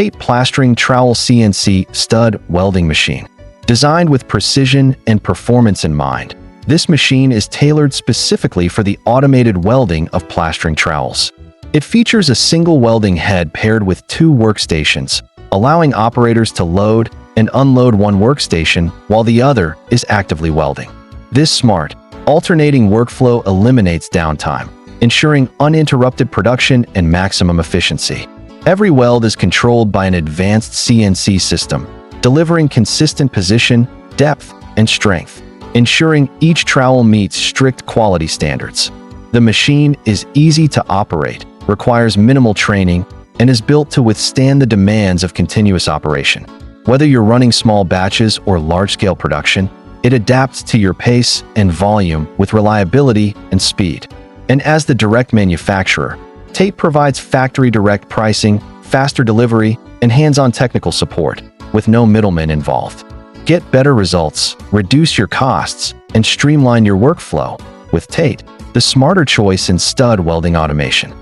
TATE Plastering Trowel CNC Stud Welding Machine. Designed with precision and performance in mind, this machine is tailored specifically for the automated welding of plastering trowels. It features a single welding head paired with 2 workstations, allowing operators to load and unload one workstation while the other is actively welding. This smart, alternating workflow eliminates downtime, ensuring uninterrupted production and maximum efficiency. Every weld is controlled by an advanced CNC system, delivering consistent position, depth, and strength, ensuring each trowel meets strict quality standards. The machine is easy to operate, requires minimal training, and is built to withstand the demands of continuous operation. Whether you're running small batches or large-scale production, it adapts to your pace and volume with reliability and speed. And as the direct manufacturer, TATE provides factory direct pricing, faster delivery, and hands-on technical support, with no middlemen involved. Get better results, reduce your costs, and streamline your workflow with TATE, the smarter choice in stud welding automation.